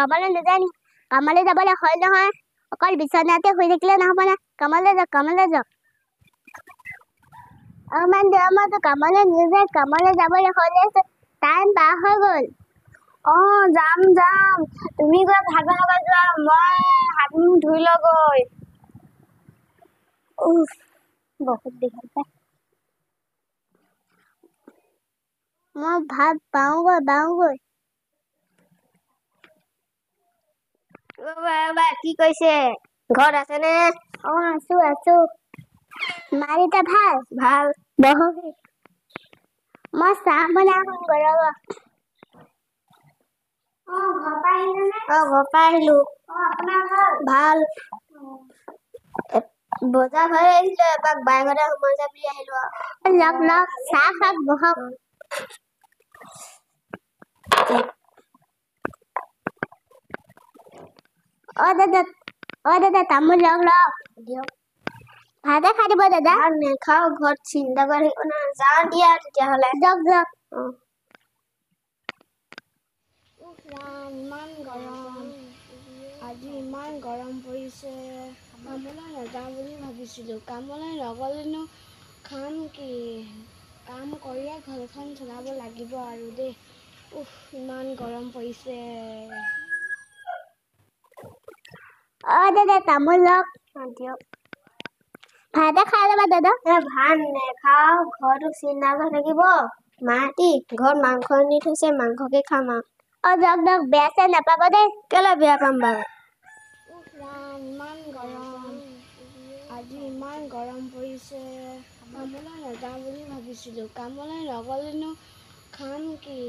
কামলৈ নাযায় নেকি? কামলৈ যাবলৈ হয় নহয়, অকল বিচনাতে শুই থাকিলে নহ'ব না। কামলৈ যাওক, কামলৈ যাওক। ইমান গৰমত কামলৈ নাযায়, কামলৈ যাবলৈ হ'লে টাইম পাৰ হৈ গ'ল। যাম যাম, তুমি গৈ ভাত বনাব যোৱা, মই হাত মুখ ধুই লওঁগৈ। বহুত দীঘল পায়। মই ভাত বাওঁগৈ। কি কৈছে? ঘৰত আছেনে? আছো। মা দেউতা ভাল? ভাল। বহক। মই চাহ বনাই খাওঁগৈ ৰ'ব। ঘৰৰ পৰা আহিলো। আপোনাৰ ভাল? ভাল। বজাৰ হৈ আহিলো, এপাক বাইকতে সোমাই যা বুলি আহিলো আৰু। লওক চাহ খাওক, বহক। দাদা তামোল লওক। দিয়ক। ভাতে খাই দিব দাদা। ভাত নেখাও, ঘৰত চিন্তা কৰি থাকিব না। যাওঁ দিয়া তেতিয়াহ'লে। যাওক। ইমান গৰম, আজি ইমান গৰম পৰিছে। কামলৈ নাযাওঁ বুলি ভাবিছিলোঁ, কামলৈ নগ'লেনো খাম কি? কাম কৰিয়ে ঘৰখন চলাব লাগিব আৰু দেই। ইমান গৰম পৰিছে। দাদা তামোল লওক। দিয়ক। ভাতে খাই ল'বা দাদা। ভাত নেখাও, ঘৰতো চিন্তা কৰি থাকিব। মাহঁতি ঘৰত মাংস আনি থৈছে, মাংসকে খাম আৰু। যাওক, বেয়া চেয়া নাপাব দেই। কেলে বেয়া পাম বাৰু? ইমান গৰম, আজি ইমান গৰম পৰিছে। কামলৈ নাযাওঁ বুলি ভাবিছিলোঁ, কামলৈ নগ'লেনো খাম কি?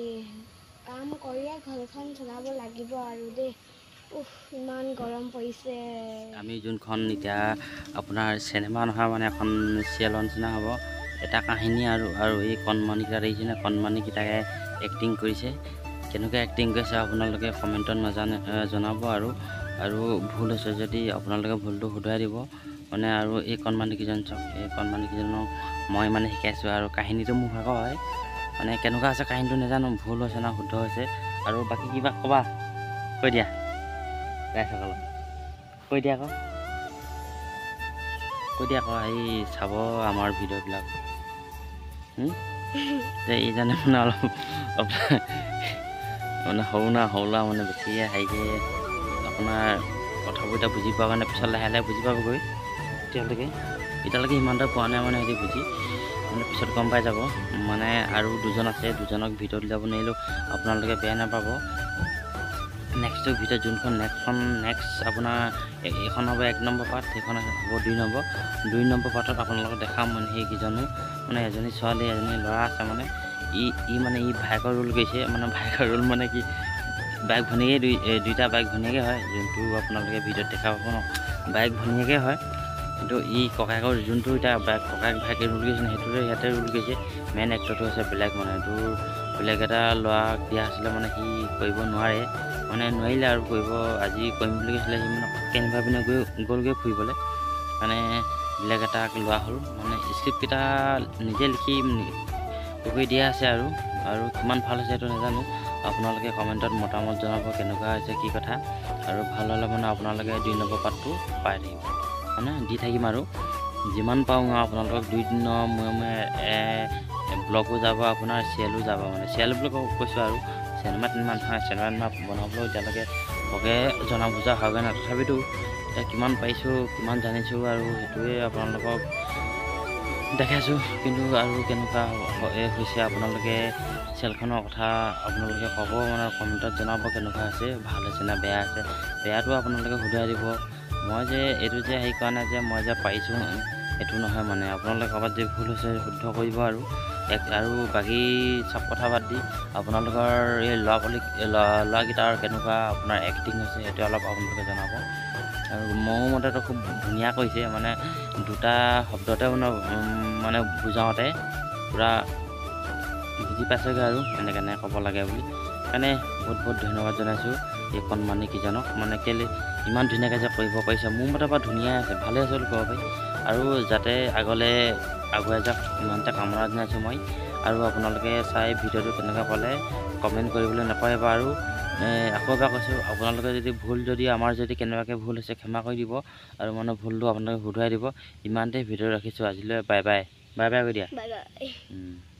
কাম কৰিয়ে ঘৰখন চলাব লাগিব আৰু দেই। ইমান গৰম পৰিছে। আমি যোনখন এতিয়া আপোনাৰ চিনেমা নহয় মানে এখন চিৰিয়েলৰ নিচিনা হ'ব। এটা কাহিনী আৰু এই কণমানিকেইটা দেখিছেনে? কণমানিকেইটাকে এক্টিং কৰিছে। কেনেকৈ এক্টিং কৰিছে আপোনালোকে কমেণ্টত জনাব আৰু ভুল হৈছে যদি আপোনালোকে ভুলটো শুধৰাই দিব মানে। আৰু এই কণমানিকেইজন চাওক, এই কণমানিকেইজনক মই মানে শিকাইছোঁ আৰু কাহিনীটো মোৰ ভাগৰ হয় মানে। কেনেকুৱা আছে কাহিনীটো নাজানো, ভুল হৈছে না শুদ্ধ হৈছে। আৰু বাকী কিবা ক'বা? কৈ দিয়া ৰাইজসকলক, কৈ দিয়া আকৌ এই চাব আমাৰ ভিডিঅ'বিলাক। এইজনে মানে অলপ মানে সৰু ল'ৰা মানে বেছিকৈ হেৰিকৈ আপোনাৰ কথাবোৰ এতিয়া বুজি পোৱাৰ কাৰণে পিছত লাহে লাহে বুজি পাবগৈ। এতিয়ালৈকে সিমানটা পোৱা নাই মানে, সিহঁতি বুজি মানে পিছত গম পাই যাব মানে। আৰু দুজন আছে, দুজনক ভিডিঅ'ত যাব নোৱাৰিলেও আপোনালোকে বেয়া নাপাব। নেক্সটৰ ভিডিঅ'ত যোনখন নেক্সট আপোনাৰ এইখন হ'ব 1 নম্বৰ পাৰ্ট, সেইখন হ'ব 2 নম্বৰ পাৰ্টত আপোনালোকক দেখাম মানে। সেইকেইজনো মানে এজনী ছোৱালী এজনী ল'ৰা আছে মানে। ই ভায়েকৰ ৰোল কৰিছে মানে। ভায়েকৰ ৰোল মানে কি, বাইক ভনীয়েকে দুইটা বাইক ভনীয়েকে হয়। যোনটো আপোনালোকে ভিডিঅ'ত দেখা পাব ন, বাইক ভনীয়েকে হয়। কিন্তু ককায়েকৰ যোনটো এতিয়া ককায়েক ভায়েকে ৰোল কৰিছে সেইটোতে ইয়াতে ৰোল কৰিছে। মেইন এক্টৰটো হৈছে বেলেগ মানে। এইটো বেলেগ এটা ল'ৰাক দিয়া আছিলে মানে, সি কৰিব নোৱাৰে মানে, নোৱাৰিলে আৰু কৰিব। আজি কৰিম বুলি কৈছিলে, সি মানে কেনিবা পিনে গ'লগৈ ফুৰিবলৈ মানে। বেলেগ এটাক লোৱা হ'ল মানে। স্ক্ৰিপ্টকেইটা নিজে লিখি কৰি দিয়া আছে আৰু কিমান ভাল হৈছে সেইটো নাজানো। আপোনালোকে কমেণ্টত মতামত জনাব কেনেকুৱা হৈছে, কি কথা। আৰু ভাল হ'লে মানে আপোনালোকে 2 নম্বৰ পাৰ্টটো পাই থাকিব মানে, দি থাকিম আৰু যিমান পাওঁ আৰু আপোনালোকক 2 দিনৰ মূৰে ব্লগো যাব, আপোনাৰ চিৰিয়েলো যাব মানে। চিৰিয়েল বুলি কৈছোঁ আৰু চিনেমা বনাবলৈও এতিয়ালৈকে বৰকৈ জনা বুজা হোৱাগৈ নাই। তথাপিতো এতিয়া কিমান পাৰিছোঁ, কিমান জানিছোঁ আৰু সেইটোৱে আপোনালোকক দেখাইছোঁ। কিন্তু আৰু কেনেকুৱা হৈছে আপোনালোকে চিৰিয়েলখনৰ কথা আপোনালোকে ক'ব মানে, কমেণ্টত জনাব কেনেকুৱা হৈছে, ভাল হৈছে নে বেয়া হৈছে। বেয়াটো আপোনালোকে শুধৰাই দিব। মই যে এইটো যে হেৰি কৰা নাই যে মই যে পাৰিছোঁ, সেইটো নহয় মানে। আপোনালোকে ক'ৰবাত যে ভুল হৈছে শুদ্ধ কৰিব আৰু বাকী চব কথা বাদ দি আপোনালোকৰ এই ল'ৰাকেইটাৰ কেনেকুৱা আপোনাৰ এক্টিং হৈছে সেইটো অলপ আপোনালোকে জনাব। আৰু মোৰ মতেতো খুব ধুনীয়া কৰিছে মানে। 2টা শব্দতে মানে বুজাওঁতে পূৰা বুজি পাইছেগৈ আৰু কেনেকৈ ক'ব লাগে বুলি। সেইকাৰণে বহুত ধন্যবাদ জনাইছোঁ এই কণমানিকেইজনক মানে। কেলৈ ইমান ধুনীয়াকৈ যে কৰিব পাৰিছে, মোৰ মতে বাৰু ধুনীয়াই আছে, ভালে আছে বুলি ক'ব পাৰি। আৰু যাতে আগলৈ আগুৱাই যাওক ইমানতে কামনা জনাইছোঁ মই। আৰু আপোনালোকে চাই ভিডিঅ'টো কেনেকৈ পালে কমেণ্ট কৰিবলৈ নাপাহৰিব। আৰু আকৌ এবাৰ কৈছোঁ, আপোনালোকে যদি ভুল যদি আমাৰ যদি কেনেবাকৈ ভুল হৈছে ক্ষমা কৰি দিব আৰু মানে ভুলটো আপোনালোকে শুধৰাই দিব। ইমানতে ভিডিঅ' ৰাখিছোঁ আজিলৈ। Bye bye. বাই বাই কৰি দিয়া। Bye bye.